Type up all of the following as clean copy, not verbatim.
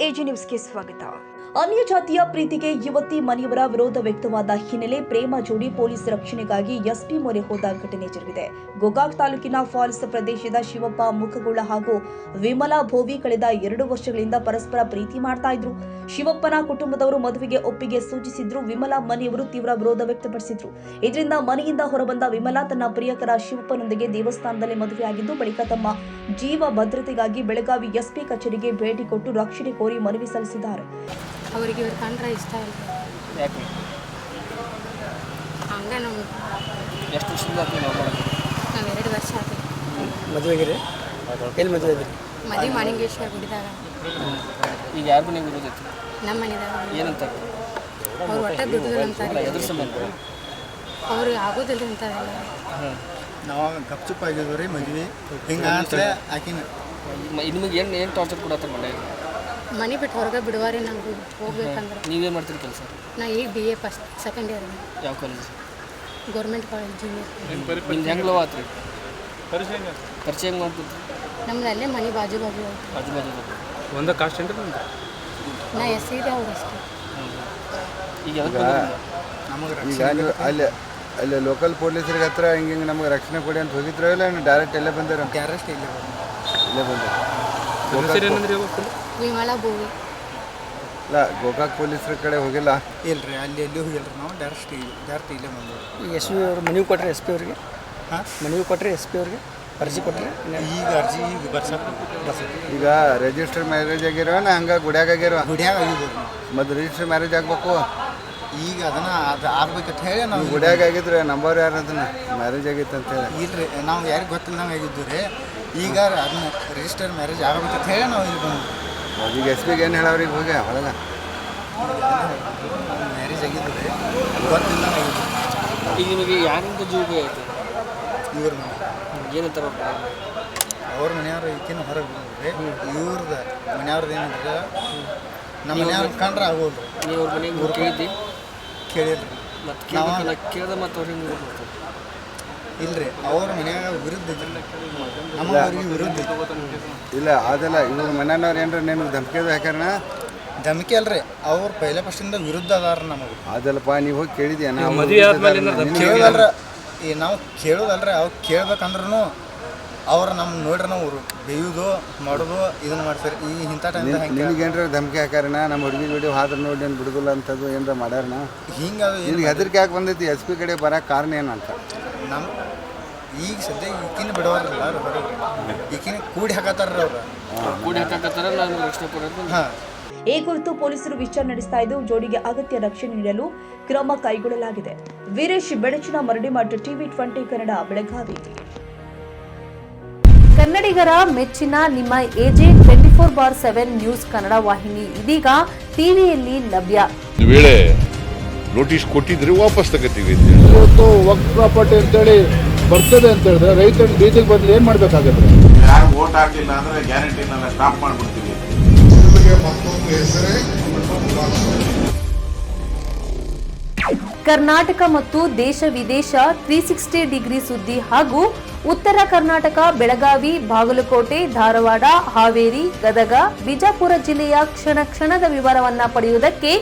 AG ನ್ಯೂಸ್ಗೆ ಸ್ವಾಗತ. ಅನ್ಯ ಜಾತಿಯ ಪ್ರೀತಿಗೆ ಯುವತಿ ಮನೆಯವರ ವಿರೋಧ ವ್ಯಕ್ತವಾದ ಹಿನ್ನೆಲೆ ಪ್ರೇಮ ಜೋಡಿ ಪೊಲೀಸ್ ರಕ್ಷಣೆಗಾಗಿ ಎಸ್ಪಿ ಮೊರೆ ಹೋದ ಘಟನೆ ಜರುಗಿದೆ. ಗೋಕಾಕ್ ತಾಲೂಕಿನ ಫಾಲ್ಸ್ ಪ್ರದೇಶದ ಶಿವಪ್ಪ ಮುಖಗೊಳ್ಳ ಹಾಗೂ ವಿಮಲಾ ಭೋವಿ ಕಳೆದ 2 ವರ್ಷಗಳಿಂದ ಪರಸ್ಪರ ಪ್ರೀತಿ ಮಾಡ್ತಾ ಇದ್ರು. ಶಿವಪ್ಪನ ಕುಟುಂಬದವರು ಮದುವೆಗೆ ಒಪ್ಪಿಗೆ ಸೂಚಿಸಿದ್ರು. ವಿಮಲಾ ಮನೆಯವರು ತೀವ್ರ ವಿರೋಧ ವ್ಯಕ್ತಪಡಿಸಿದ್ರು. ಇದರಿಂದ ಮನೆಯಿಂದ ಹೊರಬಂದ ವಿಮಲಾ ತನ್ನ ಪ್ರಿಯಕರ ಶಿವಪ್ಪನೊಂದಿಗೆ ದೇವಸ್ಥಾನದಲ್ಲಿ ಮದುವೆಯಾಗಿದ್ದು, ಬಳಿಕ ತಮ್ಮ ಜೀವ ಭದ್ರತೆಗಾಗಿ ಬೆಳಗಾವಿ ಎಸ್ಪಿ ಕಚೇರಿಗೆ ಭೇಟಿ ಕೊಟ್ಟು ರಕ್ಷಣೆ ಕೋರಿ ಮನವಿ ಸಲ್ಲಿಸಿದ್ದಾರೆ. ಅವರಿಗೆ ಇವ್ರು ಕಂಡ್ರೆ ಇಷ್ಟ ಇಲ್ಲ. ಯಾಕೆ? ಹಂಗೆ ನಾವು ಎಷ್ಟು ವರ್ಷದಿಂದ ನಾವು 2 ವರ್ಷ ಆಯ್ತು. ಮದುವೆಗಿರಿ ಎಲ್ಲಿ ಮದುವೆ ಆಗಿರಿ? ಮದುವೆ ಮಾಲಿಂಗೇಶ್ವರ ಗುಡಿದಾಗ. ಈಗ ಯಾರು ಮನೆಗೆ ಇರೋದೈತಿ? ನಮ್ಮ ಮನೆದಾಗ. ಏನಂತ ಅವ್ರು ಒಟ್ಟೆ ಬಿಡುದಿಲ್ಲ ಅಂತಾರೆ. ಎದ್ರ ಸಂಬಂಧ? ಅವ್ರಿಗೆ ಆಗೋದಿಲ್ಲ ಅಂತಾರಲ್ಲ. ನಾವು ಗಪ್ಚುಪ್ ಆಗಿದ್ವಿ ರೀ ಮದ್ವೆ ಹಿಂಗೆ ಅಂತಲೇ ಆಕಿನ ನಿಮಗೆ ಏನು ಟಾರ್ಚರ್ ಕೊಡತ್ತ ಮನೆಗೆ? ಮನೆ ಬಿಟ್ಟು ಹೊರಗೆ ಬಿಡುವಾರಿ ನಂಗೆ ಹೋಗ್ಬೇಕಂದ್ರೆ. ನೀವೇನು ಮಾಡ್ತೀರಿ ಕೆಲಸ? ನಾ ಈಗ BA ಫಸ್ಟ್ ಸೆಕೆಂಡ್ ಇಯರ್. ಯಾವ ಕಾಲೇಜ್? Government college junior. ನಿಮ್ದು ಹೆಂಗೆ ಲವ್ ಆತ್ರಿ? ಪರಿಚಯ ಹೆಂಗೆ ಮಾಡ್ತಿದ್ರಿ? ನಮ್ದು ಅಲ್ಲೇ ಮನೆ ಬಾಜು ಬಾಜು ಒಂದು ಕಾಸ್ಟ್ ಏನು? ನಾ SC ಇದೆ, ಅವ್ರು ಅಷ್ಟೇ. ಈಗ ನಮಗೆ ಅಲ್ಲಿ ಲೋಕಲ್ ಪೊಲೀಸರಿಗೆ ಹತ್ರ ಹಿಂಗೆ ನಮಗೆ ರಕ್ಷಣೆ ಕೊಡಿ ಅಂತ ಹೋಗಿದ್ರು ಇಲ್ಲ ಡೈರೆಕ್ಟ್ ಎಲ್ಲೇ ಬಂದಾರ? ಡೈರೆಕ್ಟ್ ಇಲ್ಲೇ ಬಂದ. ವಿಮಲಾ ಭೋವಿ. ಇಲ್ಲ ಗೋಕಾಕ್ ಪೊಲೀಸರ ಕಡೆ ಹೋಗಿಲ್ಲ. ಇಲ್ರಿ ಅಲ್ಲಿ ಎಲ್ಲಿ ಹೋಗಿಲ್ಲ ನಾವು ಡೈರೆಕ್ಟ್ ಇಲ್ಲೇ ಬಂದವು. ಎಸ್ ಪಿ ಅವರು ಮನವಿ ಕೊಟ್ಟರೆ ಎಸ್ ಪಿ ಅವ್ರಿಗೆ? ಹಾಂ, ಮನವಿ ಕೊಟ್ಟರೆ ಎಸ್ ಪಿ ಅವ್ರಿಗೆ ಅರ್ಜಿ ಕೊಟ್ಟರೆ? ಈಗ ಅರ್ಜಿ ಈಗ ಈಗ ರಿಜಿಸ್ಟರ್ ಮ್ಯಾರೇಜ್ ಆಗಿರೋ ಹಂಗೆ ಗುಡ್ಯಾಗ ಆಗಿರೋ? ಗುಡಿಯಾಗ ಆಗಿದ್ರು. ಮತ್ತು ರಿಜಿಸ್ಟರ್ ಮ್ಯಾರೇಜ್ ಆಗಬೇಕು. ಈಗ ಅದು ಆಗ್ಬೇಕಂತ ಹೇಳಿ ನಾವು ಗುಡ್ಯಾಗ ಆಗಿದ್ರೆ ನಂಬರ್ ಯಾರು ಅದನ್ನ ಮ್ಯಾರೇಜ್ ಆಗಿತ್ತು ಅಂತ ಹೇಳಿ? ಇಲ್ರಿ, ನಾವು ಯಾರಿಗೆ ಗೊತ್ತಿಲ್ಲದಂಗೆ ಆಗಿದ್ದು ರೀ. ಈಗ ಅದನ್ನ ರಿಜಿಸ್ಟರ್ ಮ್ಯಾರೇಜ್ ಆಗಬೇಕಂತ ಹೇಳಿ ನಾವು ಇಲ್ಲಿ ಬಂದ್ವಿ. ಈಗ ಎಸ್ ಪಿಗೆ ಏನು ಹೇಳವ್ರಿಗೆ ಹೋಗಿ ಒಳಗೆ ಮ್ಯಾರೇಜ್ ಆಗಿದ್ದು ರೀ, ಗೊತ್ತಿಲ್ಲದಂಗೆ ಆಗಿದ್ದು. ಈಗ ನಿಮಗೆ ಯಾರಿಂದ ಜೀವಿಗೆ ಆಯಿತು? ಇವ್ರ ಮನೆ ಏನಂತಾರ ಅವ್ರ ಮನೆಯವ್ರು ಈಕಿನ ಹೊರಗೆ ಬಂದ್ರಿ. ಇವ್ರದ್ದು ಮನೆಯವ್ರದ್ದು ಏನಂದ್ರೆ ನಮ್ಮ ಮನೆಯವ್ರ ಕಂಡ್ರೆ ಆಗೋಲ್ರಿ. ನೀವು ಅವ್ರ ಮನೆಗೆ ಕೇಳಿದ್ದಿ? ಕೇಳಿಲ್ರಿ. ಮತ್ತು ಕೇಳ್ದೆ ಮತ್ತು ಅವ್ರಿಗೆ ನೀವು ಮಾಡ್ತಾರೆ? ಇಲ್ರಿ, ಅವ್ರ ಮನ್ಯಾಗ ವಿರುದ್ಧ ಇದ್ರಿ, ನಮ್ಮ ಅವ್ರಿಗೆ ವಿರುದ್ಧ ಇಲ್ಲ. ಅದೆಲ್ಲ ಇವ್ರ ಮನೆಯವ್ರು ಏನ್ರ ನಿಮ್ಗೆ ಧಮಕಿ ಹಾಕ್ಯಾರಣ? ಧಮಕಿ ಅಲ್ರಿ, ಅವ್ರು ಪೈಲೆ ಫಸ್ಟಿಂದ ವಿರುದ್ಧ ಅದಾರ ನಮಗೆ. ಅದಲ್ಲಪ್ಪ, ನೀವು ಹೋಗಿ ಕೇಳಿದ್ಯಾ? ಕೇಳೋದಲ್ರಿ, ನಾವು ಕೇಳೋದಲ್ರಿ. ಅವ್ರು ಕೇಳ್ಬೇಕಂದ್ರೂ ಅವ್ರು ನಮ್ಮ ನೋಡ್ರಿ ನಾವು ಬೇಯೋದು ಮಾಡೋದು ಇದನ್ನ ಮಾಡ್ತಾರೆ. ಈ ಇಂಥ ಟೈಮ್ ನಿನಗೇನ್ರ ಧಮಕಿ ಹಾಕ್ಯಾರಣ? ನಮ್ಮ ಹುಡುಗಿ ವಿಡಿಯೋ ಹಾದ್ರೆ ನೋಡಿ ಏನು ಬಿಡುದಿಲ್ಲ ಅಂತದ್ದು ಏನಾರ ಮಾಡ್ಯಾರಣ? ಹಿಂಗೆ ಅದು ನಿನಗೆ ಹೆದರಿಕೆ ಯಾಕೆ ಬಂದೈತಿ? ಎಸ್ ಪಿ ಕಡೆ ಬರೋಕೆ ಕಾರಣ ಏನಂತ? ನಮ್ಮ ಈಗ ಸದ್ಯ ಈಕಿನ ಬಿಡೋರಲ್ಲ, ಈಕಿನ ಕೂಡಿ ಹಾಕತ್ತಾರ ಅವ್ರು. ಕೂಡಿ ಹಾಕತ್ತಾರ, ನಾನು ರಕ್ಷಣೆ ಕೊಡೋದು. ಹಾಂ, ಈ ಕುರಿತು ಪೊಲೀಸರು ವಿಚಾರಣೆ ನಡೆಸ್ತಾ ಇದ್ದು, ಜೋಡಿಗೆ ಅಗತ್ಯ ರಕ್ಷಣೆ ನೀಡಲು ಕ್ರಮ ಕೈಗೊಳ್ಳಲಾಗಿದೆ. ವೀರೇಶ್ ಬೆಡಚಿನ ಮರಡಿಮಠ, TV20 ಕನ್ನಡ, ಬೆಳಗಾವಿ. ಕನ್ನಡಿಗರ ಮೆಚ್ಚಿನ ನಿಮ್ಮ AJ 24/7 ನ್ಯೂಸ್ ಕನ್ನಡ ವಾಹಿನಿ ಇದೀಗ ಟಿವಿಯಲ್ಲಿ ಲಭ್ಯ. ವೇಳೆ ನೋಟಿಸ್ ಕೊಟ್ಟಿದ್ರೆ ವಾಪಸ್ ತಗೋತೀವಿ. ಇವತ್ತು ವಕ್ಫ್ ಪ್ರಾಪರ್ಟಿ ಅಂತೇಳಿ ಬರ್ತದೆ ಅಂತ ಹೇಳಿದ್ರೆ ರೈತರು ಬೀದಿಗೆ ಬದಲು ಏನು ಮಾಡಬೇಕಾಗತ್ತೆ? ಯಾರು ವೋಟ್ ಹಾಕಿಲ್ಲ ಅಂದ್ರೆ ಗ್ಯಾರಂಟಿನೆಲ್ಲ ಸ್ಟಾಪ್ ಮಾಡಿಬಿಡ್ತೀವಿ. ಕರ್ನಾಟಕ ಮತ್ತು ದೇಶ ವಿದೇಶ 360 ಡಿಗ್ರಿ ಸುದ್ದಿ ಹಾಗೂ ಉತ್ತರ ಕರ್ನಾಟಕ, ಬೆಳಗಾವಿ, ಬಾಗಲಕೋಟೆ, ಧಾರವಾಡ, ಹಾವೇರಿ, ಗದಗ, ಬಿಜಾಪುರ ಜಿಲ್ಲೆಯ ಕ್ಷಣ ಕ್ಷಣದ ವಿವರವನ್ನ ಪಡೆಯುವುದಕ್ಕೆ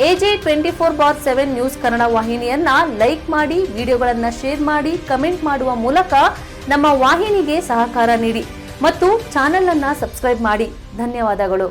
AJ 24/7 ನ್ಯೂಸ್ ಕನ್ನಡ ವಾಹಿನಿಯನ್ನ ಲೈಕ್ ಮಾಡಿ, ವಿಡಿಯೋಗಳನ್ನ ಶೇರ್ ಮಾಡಿ, ಕಮೆಂಟ್ ಮಾಡುವ ಮೂಲಕ ನಮ್ಮ ವಾಹಿನಿಗೆ ಸಹಕಾರ ನೀಡಿ ಮತ್ತು ಚಾನೆಲ್ ಅನ್ನ ಸಬ್ಸ್ಕ್ರೈಬ್ ಮಾಡಿ. ಧನ್ಯವಾದಗಳು.